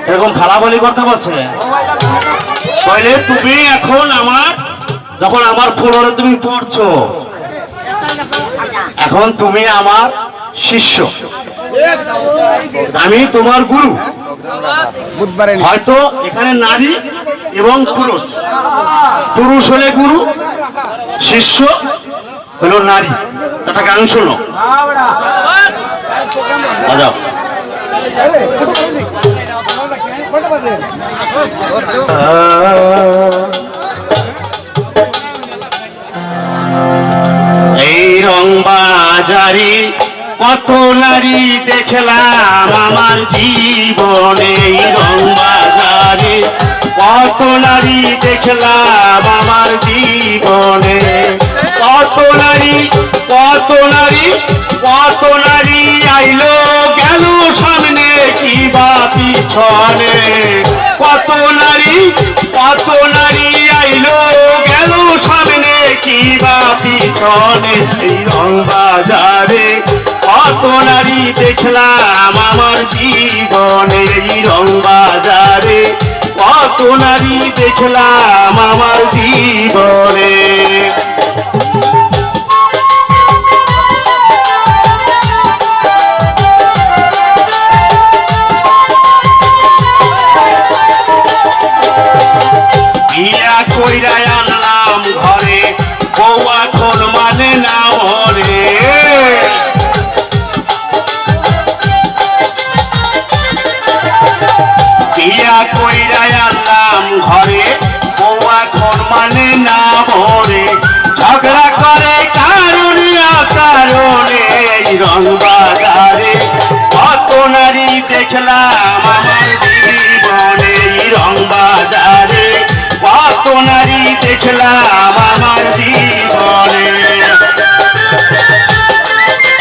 এরকম ফালাফালি করতে বলছে। তাহলে তুমি এখন আমার, যখন আমার ফ্লোরে তুমি পড়ছো, এখন তুমি আমার শিষ্য, আমি তোমার গুরু। হয়তো এখানে নারী এবং পুরুষ, পুরুষ হলে গুরু, শিষ্য হলো নারী। একটা গান শোনো, বাজাও। এই রং বাজারে কত নারী দেখলাম আমার জীবনে, এই রং বাজারে কত নারী দেখলাম আমার জীবনে, কত নারী কত নারী কত নারী আইলো গেল সামনে কি বা পিছনে, কত নারী আইলো গেল সামনে কি বা পিছনে, এই রং বাজারে কত নারী দেখলাম আমার জীবনে, এই রং বাজারে কত নারী দেখলাম আমার জীবনে। বিয়া কইরা আনলাম ঘরে, বউ এখন মানে না মরে, বিয়া কইরা আনলাম ঘরে, বউ এখন মানে না মরে, ঝগড়া করে কারণে অকারণে, এই রং বাজারে কত নারী দেখলাম আমার জীবনে, এই রং বাজারে কত নারী দেখলাম আমার জীবনে।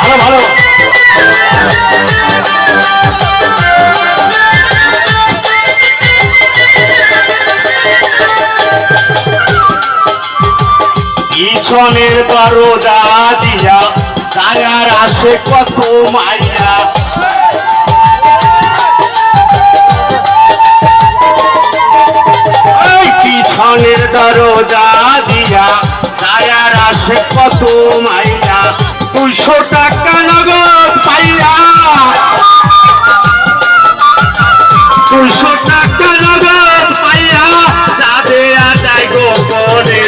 ভালো ভালো পিছনের দরজা দিয়া দায়ার আসে কত মাইয়া, পিছনের দরজা দিয়া দায়ার আসে কত মাইয়া, 200 টাকা নগদ পাইয়া, 200 টাকা নগদ পাইয়া যাবে আদায় গোপনে,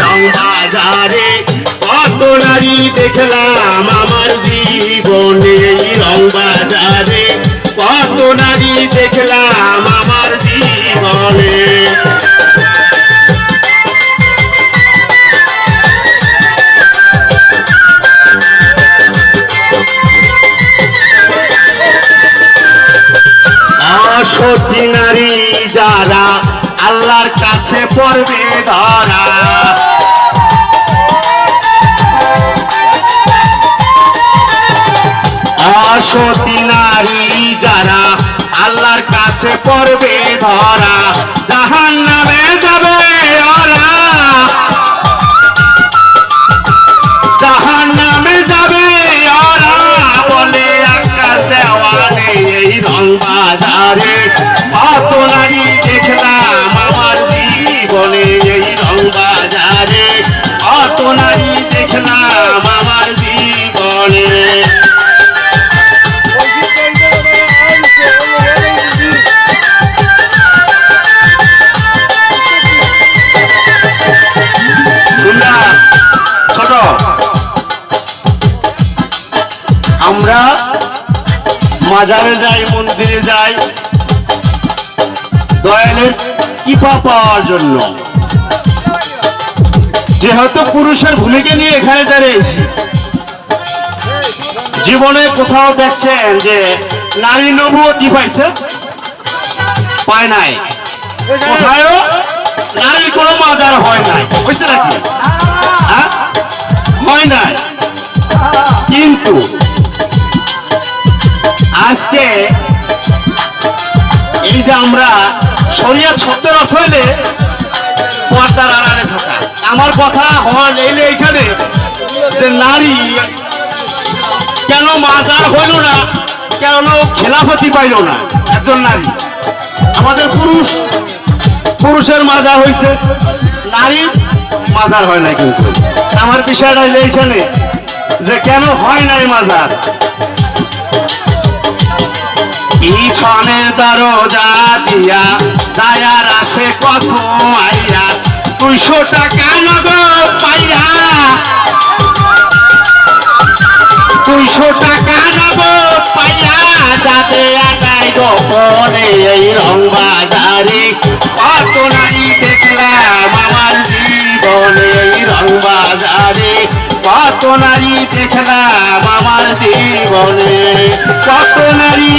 রং বাজারে কত নারী দেখলাম আমার জীবনে, রং বাজারে কত নারী দেখলাম আমার জীবনে। সতী নারী যারা আল্লাহর কাছে পড়বে ধরা, অসতী নারী যারা আল্লাহর কাছে পড়বে ধরা, জাহান্নামে যাবে ওরা, জাহান্নামে যাবে ওরা, বলে আকাশ দেওয়ানে, এই রং বাজারে কত নারী দেখলাম আমার জীবনে, এই রং বাজারে কত নারী দেখলাম আমার জীবনে। ছোট আমরা মাজারে যাই, মন্দিরে যাই দয়ালের কৃপা পাওয়ার জন্য, যেহেতু পুরুষের ভূমিকা নিয়ে এখানে দাঁড়িয়েছি। জীবনে কোথাও দেখছেন যে নারী নবুয়তি পাইছে? পায় নাই। কোথায়ও নারীর কোনো মাজার হয় নাই, বুঝছে নাকি? হয় নাই। কিন্তু আজকে এই যে আমরা শরিয়াত শব্দের অর্থ হইলে পর্দার আড়ালে থাকা, আমার কথা হওয়ার এলে এইখানে যে নারী কেন মাজার হইল না, কেন খেলাফতি পাইল না একজন নারী, আমাদের পুরুষের মাজার হয়েছে, নারীর মাজার হয় না। কিন্তু আমার বিষয়টা যে এইখানে যে কেন হয় নাই মাজার। পিছনের দরজা দিয়া দায়ার আসে কত আইয়া 200 টাকা নগদ পাইয়া, 200 টাকা নগদ পাইয়া যাতে আগাই গোপনে এই রং বাজারে কত নারী দেখলাম আমার জীবনে। এই রং বাজারে কত নারী দেখলাম আমার জীবনে, কত নারী